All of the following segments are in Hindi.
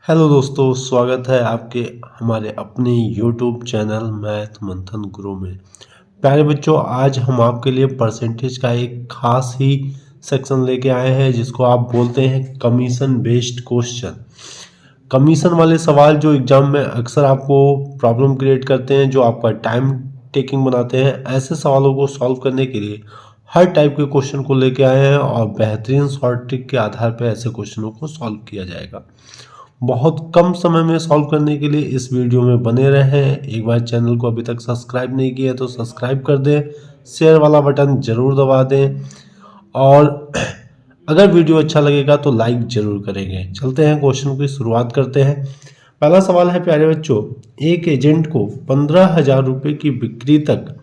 हेलो दोस्तों, स्वागत है आपके हमारे अपने यूट्यूब चैनल मैथ मंथन गुरु में। प्यारे बच्चों, आज हम आपके लिए परसेंटेज का एक खास ही सेक्शन लेके आए हैं जिसको आप बोलते हैं कमीशन बेस्ड क्वेश्चन। कमीशन वाले सवाल जो एग्जाम में अक्सर आपको प्रॉब्लम क्रिएट करते हैं, जो आपका टाइम टेकिंग बनाते हैं, ऐसे सवालों को सॉल्व करने के लिए हर टाइप के क्वेश्चन को लेके आए हैं और बेहतरीन शॉर्ट ट्रिक के आधार पर ऐसे क्वेश्चनों को सॉल्व किया जाएगा। बहुत कम समय में सॉल्व करने के लिए इस वीडियो में बने रहें। एक बार चैनल को अभी तक सब्सक्राइब नहीं किया तो सब्सक्राइब कर दें, शेयर वाला बटन जरूर दबा दें और अगर वीडियो अच्छा लगेगा तो लाइक जरूर करेंगे। चलते हैं क्वेश्चन की शुरुआत करते हैं। पहला सवाल है प्यारे बच्चों, एक एजेंट को 15,000 रुपये की बिक्री तक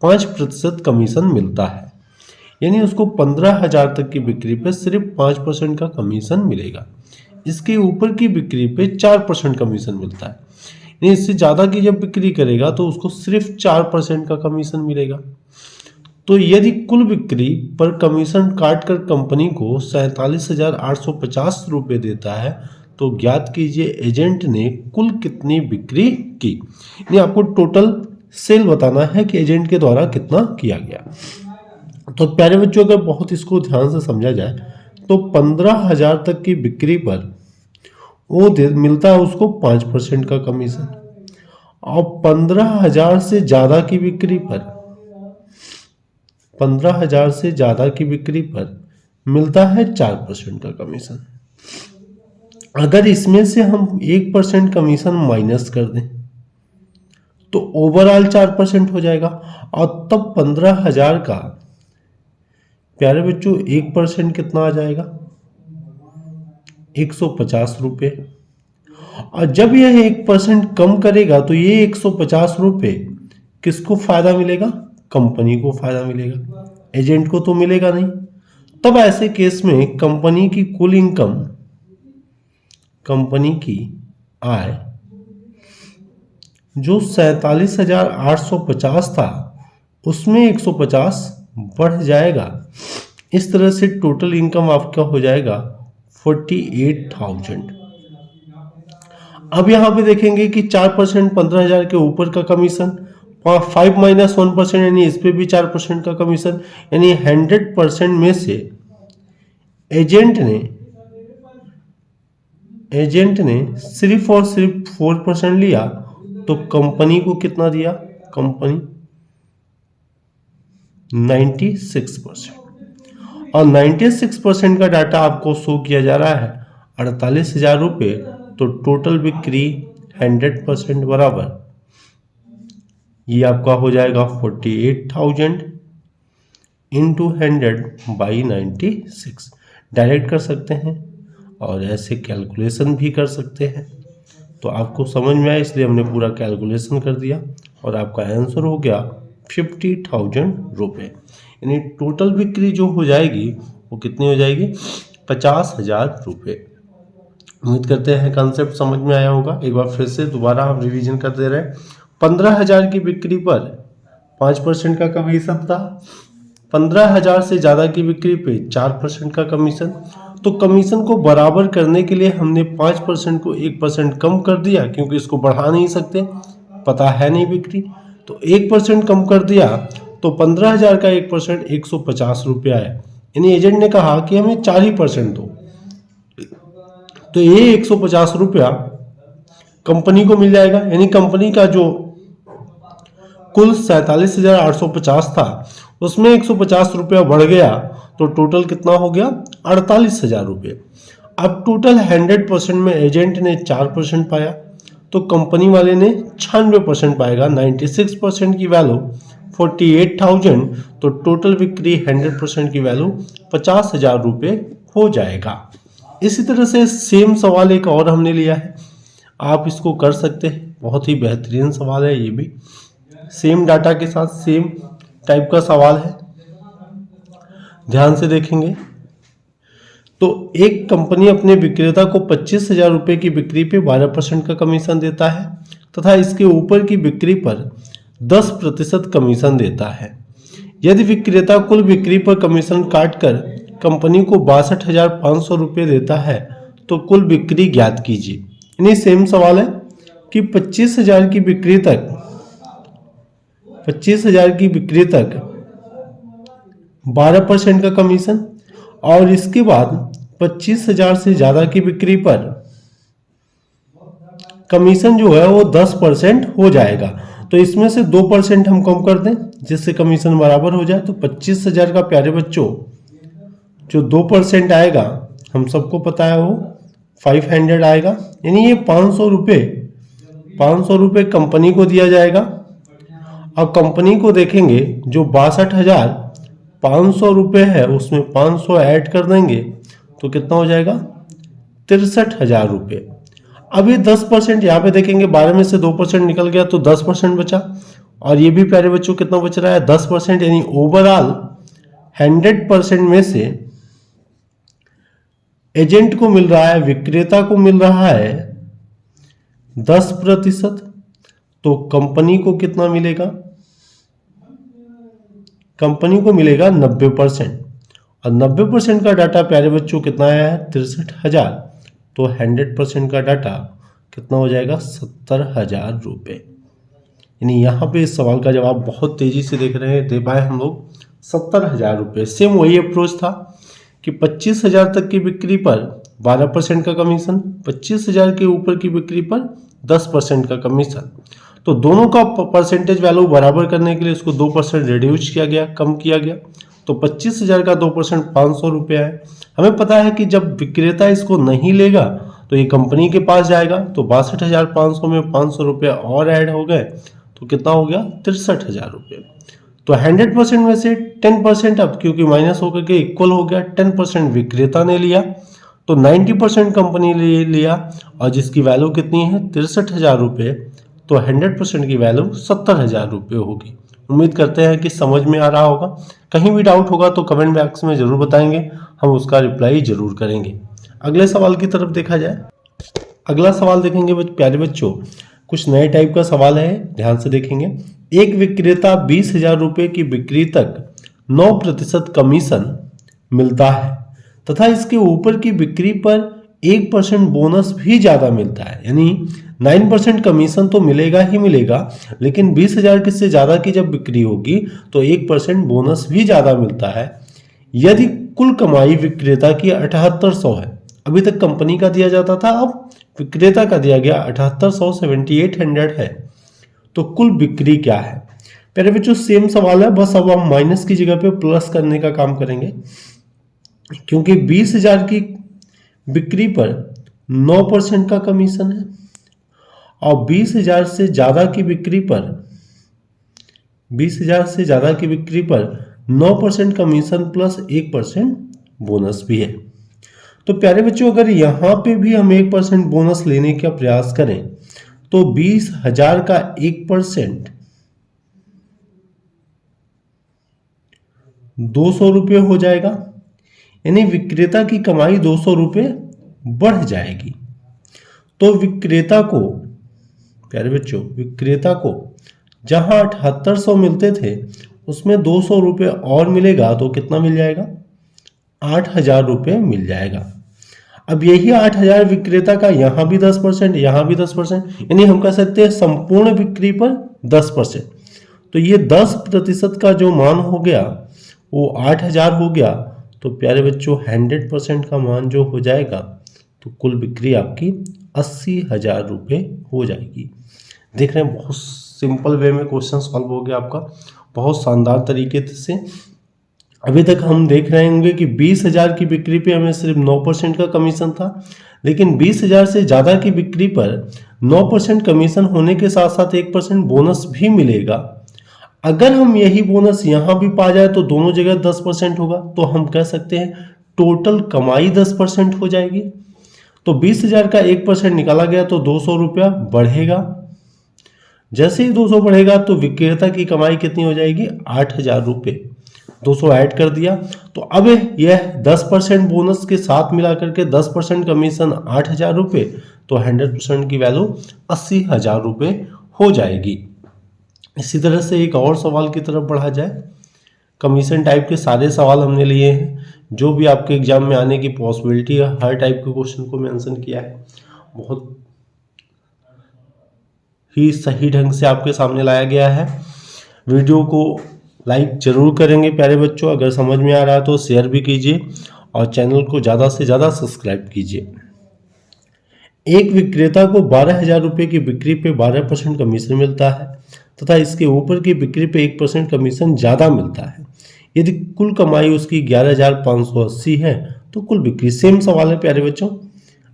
5% कमीशन मिलता है, यानी उसको 15,000 तक की बिक्री पे सिर्फ 5% का कमीशन मिलेगा। इसके ऊपर की बिक्री पे 4% कमीशन मिलता है, यानी इससे ज़्यादा की जब बिक्री करेगा तो उसको सिर्फ 4% का कमीशन मिलेगा। तो यदि कुल बिक्री पर कमीशन काटकर कंपनी को 47,850 रुपये देता है तो ज्ञात कीजिए एजेंट ने कुल कितनी बिक्री की। यानी आपको टोटल सेल बताना है कि एजेंट के द्वारा कितना किया गया। तो प्यारे बच्चों, अगर बहुत इसको ध्यान से समझा जाए तो 15,000 तक की बिक्री पर वो मिलता है उसको 5% का कमीशन और 15,000 से ज़्यादा की बिक्री पर 15,000 से ज़्यादा की बिक्री पर मिलता है 4% का कमीशन। अगर इसमें से हम 1% कमीशन माइनस कर दें तो ओवरऑल 4% हो जाएगा और तब 15,000 का प्यारे बच्चों 1% कितना आ जाएगा, 150 रुपये। और जब यह 1% कम करेगा तो ये 150 रुपये किसको फायदा मिलेगा, कंपनी को फायदा मिलेगा, एजेंट को तो मिलेगा नहीं। तब ऐसे केस में कंपनी की कुल इनकम, कंपनी की आय जो 47,850 था उसमें 150 बढ़ जाएगा। इस तरह से टोटल इनकम आपका हो जाएगा 48,000। अब यहाँ पे देखेंगे कि 4% 15,000 के ऊपर का कमीशन, 5 माइनस 1% यानी इस पे भी 4% का कमीशन, यानी 100% में से एजेंट ने सिर्फ और सिर्फ 4% लिया तो कंपनी को कितना दिया, कंपनी 96%। और 96% का डाटा आपको शो किया जा रहा है 48,000 रुपये। तो टोटल बिक्री 100% बराबर ये आपका हो जाएगा 48,000 इंटू 100/96। डायरेक्ट कर सकते हैं और ऐसे कैलकुलेशन भी कर सकते हैं। तो आपको समझ में आया इसलिए हमने पूरा कैलकुलेशन कर दिया और आपका आंसर हो गया 50,000 रुपये। यानी टोटल बिक्री जो हो जाएगी वो कितनी हो जाएगी, 50,000 रुपये। उम्मीद करते हैं कॉन्सेप्ट समझ में आया होगा। एक बार फिर से दोबारा हम रिवीजन कर दे रहे हैं। 15,000 की बिक्री पर 5% का कमीशन था, 15,000 से ज़्यादा की बिक्री पे 4% का कमीशन। तो कमीशन को बराबर करने के लिए हमने 5% को 1% कम कर दिया, क्योंकि इसको बढ़ा नहीं सकते, पता है नहीं बिक्री। तो 1% कम कर दिया तो 15,000 का 1% 150 रुपये आया। यानी एजेंट ने कहा कि हमें 4% दो, तो ये 150 रुपया कंपनी को मिल जाएगा। यानी कंपनी का जो कुल 47,850 था उसमें 150 रुपया बढ़ गया तो टोटल कितना हो गया, 48,000 रुपये। अब टोटल 100% में एजेंट ने 4% पाया तो कंपनी वाले ने 96% पाएगा। 96% की वैल्यू 48,000, तो टोटल बिक्री 100% की वैल्यू 50,000 रुपये हो जाएगा। इसी तरह से सेम सवाल एक और हमने लिया है, आप इसको कर सकते हैं। बहुत ही बेहतरीन सवाल है, ये भी सेम डाटा के साथ सेम टाइप का सवाल है। ध्यान से देखेंगे तो एक कंपनी अपने विक्रेता को 25,000 रुपये की बिक्री पे 12% का कमीशन देता है तथा इसके ऊपर की बिक्री पर 10% कमीशन देता है। यदि विक्रेता कुल बिक्री पर कमीशन काटकर कंपनी को 62,500 रुपये देता है तो कुल बिक्री ज्ञात कीजिए। यानी सेम सवाल है कि 25,000 की बिक्री तक 12% का कमीशन, और इसके बाद 25,000 से ज्यादा की बिक्री पर कमीशन जो है वो 10% हो जाएगा। तो इसमें से 2% हम कम कर दें जिससे कमीशन बराबर हो जाए। तो 25,000 का प्यारे बच्चों जो 2% आएगा, हम सबको पता है वो 500 आएगा, यानी ये 500 रुपये कंपनी को दिया जाएगा। अब कंपनी को देखेंगे जो 62,500 रुपये है उसमें 500 ऐड कर देंगे तो कितना हो जाएगा 63,000 रुपये। अब ये 10% यहाँ पे देखेंगे 12 में से 2% निकल गया तो 10% बचा, और ये भी प्यारे बच्चों कितना बच रहा है 10%, यानी ओवरऑल 100% में से एजेंट को मिल रहा है, विक्रेता को मिल रहा है 10%। तो कंपनी को कितना मिलेगा, कंपनी को मिलेगा 90%, और 90% का डाटा प्यारे बच्चों कितना आया है 63,000। तो 100% का डाटा कितना हो जाएगा 70,000 रुपये। यानी यहाँ पे इस सवाल का जवाब बहुत तेजी से देख रहे हैं, दे पाए हम लोग 70,000 रुपये। सेम वही अप्रोच था कि 25,000 तक की बिक्री पर 12% का कमीशन, 25,000 के ऊपर की बिक्री पर 10% का कमीशन। तो दोनों का परसेंटेज वैल्यू बराबर करने के लिए इसको 2% रिड्यूस किया गया, कम किया गया। तो 25,000 का 2% 500 रुपया है। हमें पता है कि जब विक्रेता इसको नहीं लेगा तो ये कंपनी के पास जाएगा, तो 62,500 में 500 रुपया और ऐड हो गए तो कितना हो गया 63,000 रुपये। तो 100% में से 10% अब क्योंकि माइनस होकर के इक्वल हो गया, 10% विक्रेता ने लिया तो 90% कंपनी ने लिया, और जिसकी वैल्यू कितनी है 63,000 रुपये। तो 100% की वैल्यू 70,000 रुपये होगी। उम्मीद करते हैं कि समझ में आ रहा होगा। कहीं भी डाउट होगा तो कमेंट बॉक्स में जरूर बताएंगे, हम उसका रिप्लाई जरूर करेंगे। अगले सवाल की तरफ देखा जाए। अगला सवाल देखेंगे प्यारे बच्चों, कुछ नए टाइप का सवाल है, ध्यान से देखेंगे। एक विक्रेता 20,000 रुपये की बिक्री तक 9% कमीशन मिलता है तथा इसके ऊपर की बिक्री पर 1% बोनस भी ज्यादा मिलता है, यानी 9% कमीशन तो मिलेगा ही मिलेगा, लेकिन 20,000 से ज्यादा की जब बिक्री होगी तो 1% बोनस भी ज्यादा मिलता है। यदि कुल कमाई विक्रेता की 7800 है, अभी तक कंपनी का दिया जाता था, अब विक्रेता का दिया गया 7800 7800 है, तो कुल बिक्री क्या है। पहले बच्चों सेम सवाल है, बस अब हम माइनस की जगह पे प्लस करने का काम करेंगे, क्योंकि 20,000 की बिक्री पर 9% का कमीशन है, और 20,000 से ज्यादा की बिक्री पर 9% कमीशन प्लस 1% बोनस भी है। तो प्यारे बच्चों अगर यहां पे भी हम 1% बोनस लेने का प्रयास करें तो 20,000 का 1% 200 रुपये हो जाएगा, यानी विक्रेता की कमाई 200 रुपये बढ़ जाएगी। तो विक्रेता को प्यारे बच्चों विक्रेता को जहां 7800 मिलते थे उसमें 200 रुपये और मिलेगा तो कितना मिल जाएगा 8,000 रुपये मिल जाएगा। अब यही 8,000 विक्रेता का यहाँ भी 10%, यहाँ भी 10%, यानी हम कह सकते हैं संपूर्ण बिक्री पर 10%। तो ये 10% का जो मान हो गया वो 8,000 हो गया। तो प्यारे बच्चों 100% का मान जो हो जाएगा तो कुल बिक्री आपकी 80,000 रुपये हो जाएगी। देख रहे हैं बहुत सिंपल वे में क्वेश्चन सॉल्व हो गया आपका, बहुत शानदार तरीके से। अभी तक हम देख रहे होंगे कि 20,000 की बिक्री पे हमें सिर्फ 9% का कमीशन था, लेकिन 20,000 से ज़्यादा की बिक्री पर 9% कमीशन होने के साथ साथ 1% बोनस भी मिलेगा। अगर हम यही बोनस यहाँ भी पा जाए तो दोनों जगह 10% होगा, तो हम कह सकते हैं टोटल कमाई 10% हो जाएगी। तो 20,000 का 1% निकाला गया तो 200 रुपया बढ़ेगा। जैसे ही 200 बढ़ेगा तो विक्रेता की कमाई कितनी हो जाएगी 8,000 रुपये। 200 ऐड कर दिया तो अब यह 10% बोनस के साथ मिला करके 10% कमीशन 8,000 रुपये, तो 100% की वैल्यू 80,000 रुपये हो जाएगी। इसी तरह से एक और सवाल की तरफ बढ़ा जाए। कमीशन टाइप के सारे सवाल हमने लिए हैं, जो भी आपके एग्जाम में आने की पॉसिबिलिटी है हर टाइप के क्वेश्चन को मेंशन किया है। बहुत ही सही ढंग से आपके सामने लाया गया है। वीडियो को लाइक जरूर करेंगे प्यारे बच्चों, अगर समझ में आ रहा है तो शेयर भी कीजिए और चैनल को ज़्यादा से ज़्यादा सब्सक्राइब कीजिए। एक विक्रेता को 12,000 रुपये की बिक्री पे 12% कमीशन मिलता है तथा इसके ऊपर की बिक्री पे 1% कमीशन ज़्यादा मिलता है। यदि कुल कमाई उसकी 11,580 है तो कुल बिक्री, सेम सवाल है प्यारे बच्चों,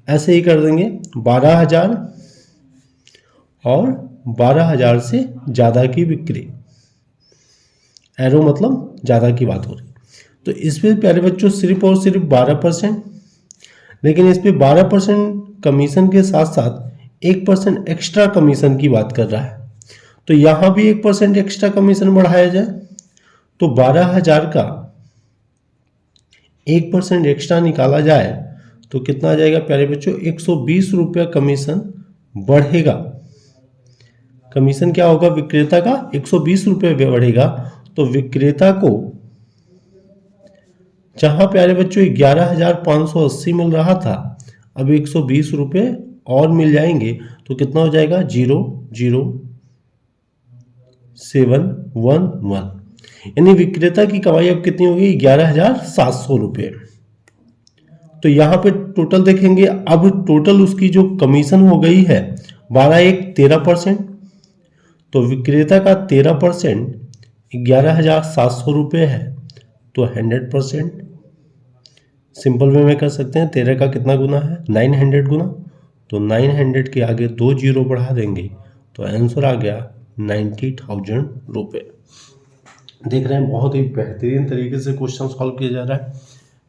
ऐसे ही कर देंगे 12,000 और 12,000 से ज़्यादा की बिक्री, एरो मतलब ज़्यादा की बात हो रही। तो इस पर प्यारे बच्चों सिर्फ और सिर्फ 12%, लेकिन इस पे 12% कमीशन के साथ साथ 1% एक्स्ट्रा कमीशन की बात कर रहा है। तो यहाँ भी 1% एक्स्ट्रा कमीशन बढ़ाया जाए तो 12,000 का 1% एक्स्ट्रा निकाला जाए तो कितना आ जाएगा प्यारे बच्चों, 120 रुपया कमीशन बढ़ेगा। कमीशन क्या होगा विक्रेता का, 120 रुपये बढ़ेगा। तो विक्रेता को जहां प्यारे बच्चों 11,580 मिल रहा था, अब 120 रुपये और मिल जाएंगे तो कितना हो जाएगा, 00711, यानी विक्रेता की कमाई अब कितनी होगी, 11,700 रुपये। तो यहाँ पे टोटल देखेंगे, अब टोटल उसकी जो कमीशन हो गई है 13%, तो विक्रेता का 13% 11,700 रुपये है तो 100%। सिंपल वे में कर सकते हैं, 13 का कितना गुना है, 900 गुना, तो 900 के आगे 2 जीरो बढ़ा देंगे तो आंसर आ गया 90,000 रुपये। देख रहे हैं बहुत ही बेहतरीन तरीके से क्वेश्चन सॉल्व किया जा रहा है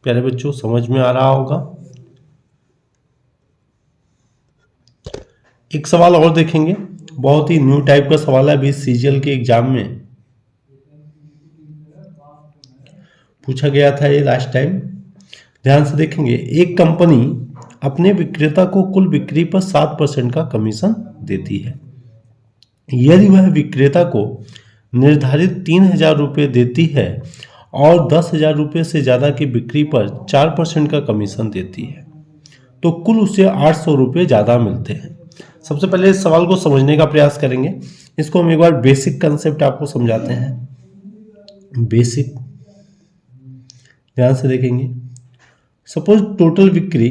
प्यारे बच्चों, समझ में आ रहा होगा। एक सवाल और देखेंगे, बहुत ही न्यू टाइप का सवाल है, अभी सीजीएल के एग्जाम में पूछा गया था ये लास्ट टाइम। ध्यान से देखेंगे, एक कंपनी अपने विक्रेता को कुल बिक्री पर 7% का कमीशन देती है। यदि वह विक्रेता को निर्धारित 3,000 रुपये देती है और 10,000 रुपये से ज़्यादा की बिक्री पर 4% का कमीशन देती है तो कुल उसे 800 रुपये ज़्यादा मिलते हैं। सबसे पहले इस सवाल को समझने का प्रयास करेंगे। इसको हम एक बार बेसिक कंसेप्ट आपको समझाते हैं। बेसिक, ध्यान से देखेंगे। सपोज टोटल बिक्री,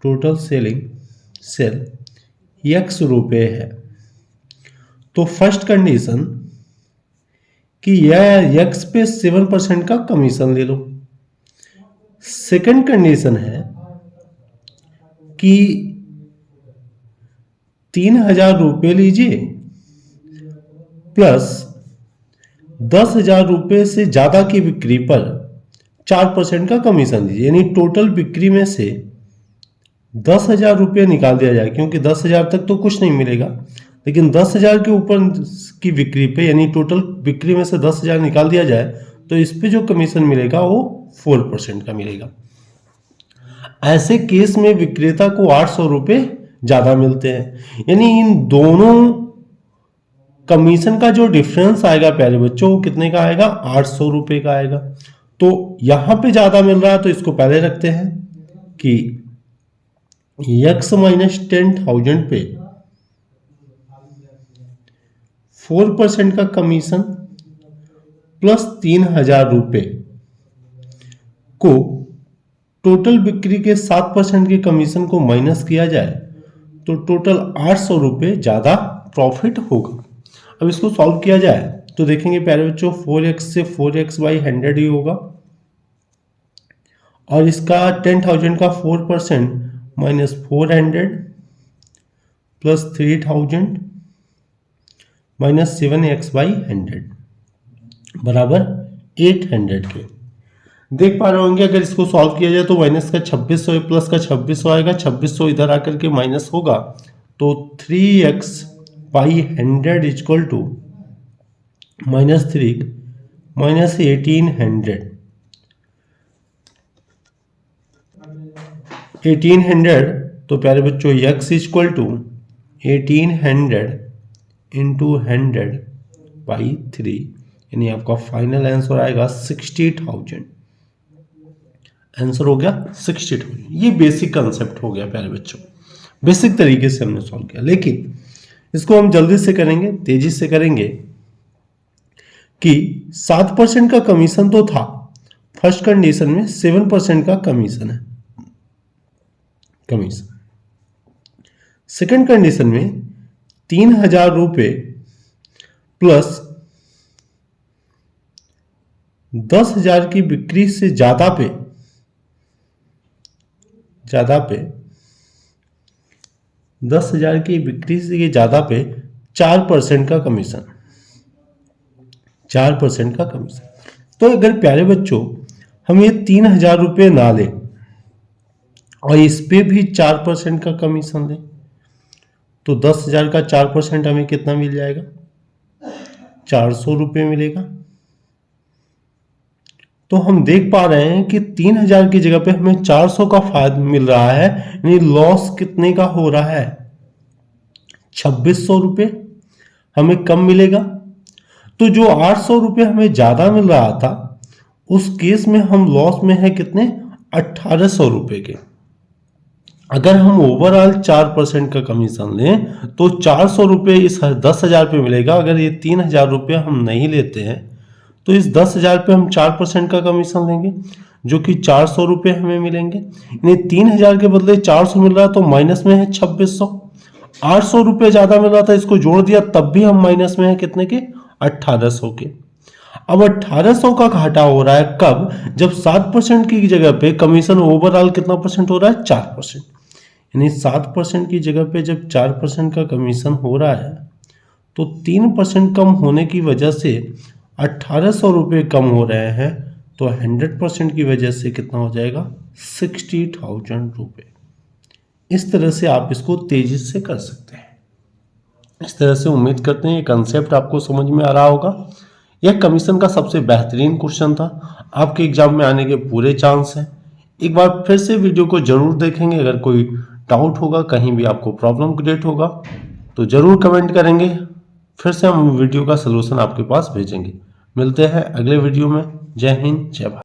टोटल सेल x रुपये है, तो फर्स्ट कंडीशन कि यह x पे 7% का कमीशन ले लो। सेकंड कंडीशन है कि 3,000 रुपये लीजिए प्लस 10,000 रुपये से ज्यादा की बिक्री पर 4% का कमीशन दीजिए, यानी टोटल बिक्री में से 10,000 रुपये निकाल दिया जाए, क्योंकि 10,000 तक तो कुछ नहीं मिलेगा, लेकिन 10,000 के ऊपर की बिक्री पे, यानी टोटल बिक्री में से 10,000 निकाल दिया जाए तो इस पे जो कमीशन मिलेगा वो 4% का मिलेगा। ऐसे केस में विक्रेता को 800 रुपये ज्यादा मिलते हैं, यानी इन दोनों कमीशन का जो डिफरेंस आएगा प्यारे बच्चों वो कितने का आएगा, 800 रुपये का आएगा। तो यहां पे ज्यादा मिल रहा है तो इसको पहले रखते हैं कि x माइनस 10,000 पे 4% का कमीशन प्लस 3,000 रुपये को टोटल बिक्री के 7% के कमीशन को माइनस किया जाए तो टोटल 800 रुपये ज्यादा प्रॉफिट होगा। अब इसको सॉल्व किया जाए तो देखेंगे प्यारे बच्चों 4x से 4x बाई 100 ही होगा, और इसका 10,000 का 4% minus 400 plus 3,000 minus 7x by 100 बराबर 800 के। देख पा रहे होंगे अगर इसको सॉल्व किया जाए तो माइनस का 2600 प्लस का 2600 आएगा, 2600 इधर आकर के माइनस होगा तो 3x by 100 equal to minus 3 minus 1800। तो प्यारे बच्चों x equal to 1800 into 100 by 3, यानी आपका फाइनल आंसर आएगा 60,000। आंसर हो गया 60,000। ये बेसिक कंसेप्ट हो गया प्यारे बच्चों। बेसिक तरीके से हमने सॉल्व किया, लेकिन इसको हम जल्दी से करेंगे, तेजी से करेंगे कि 7% का कमीशन तो था, फर्स्ट कंडीशन में 7% का कमीशन है, कमीशन। सेकंड कंडीशन में 3,000 रुपये प्लस 10,000 की बिक्री से ज्यादा पे 10,000 की बिक्री से ज्यादा पे 4% का कमीशन, 4% का कमीशन। तो अगर प्यारे बच्चों हम ये 3,000 रुपये ना लें और इस पे भी 4% का कमीशन दें तो 10,000 का 4% हमें कितना मिल जाएगा, 400 रुपये मिलेगा। तो हम देख पा रहे हैं कि 3,000 की जगह पे हमें 400 का फायदा मिल रहा है, यानी लॉस कितने का हो रहा है, 2,600 रुपये हमें कम मिलेगा। तो जो 800 रुपये हमें ज्यादा मिल रहा था उस केस में हम लॉस में है कितने, 1,800 रुपये के। अगर हम ओवरऑल 4% का कमीशन लें तो 400 रुपये इस 10,000 पे मिलेगा। अगर ये 3,000 रुपये हम नहीं लेते हैं तो इस 10,000 पे हम 4% का कमीशन लेंगे जो कि 400 रुपये हमें मिलेंगे, यानी 3,000 के बदले 400 मिल रहा है तो माइनस में है 2,600। 800 रुपये ज्यादा मिल रहा था, इसको जोड़ दिया तब भी हम माइनस में है कितने के, 1,800 के। अब 1,800 का घाटा हो रहा है कब, जब 7% की जगह पे कमीशन ओवरऑल कितना परसेंट हो रहा है, 4%। यानी 7% की जगह पे जब 4% का कमीशन हो रहा है तो 3% कम होने की वजह से 1,800 रुपये कम हो रहे हैं, तो 100% की वजह से कितना हो जाएगा, 60,000 रुपये। इस तरह से आप इसको तेजी से कर सकते हैं। इस तरह से उम्मीद करते हैं ये कंसेप्ट आपको समझ में आ रहा होगा। यह कमीशन का सबसे बेहतरीन क्वेश्चन था, आपके एग्जाम में आने के पूरे चांस हैं। एक बार फिर से वीडियो को जरूर देखेंगे, अगर कोई डाउट होगा, कहीं भी आपको प्रॉब्लम क्रिएट होगा तो जरूर कमेंट करेंगे, फिर से हम वीडियो का सलूशन आपके पास भेजेंगे। मिलते हैं अगले वीडियो में। जय हिंद, जय भारत।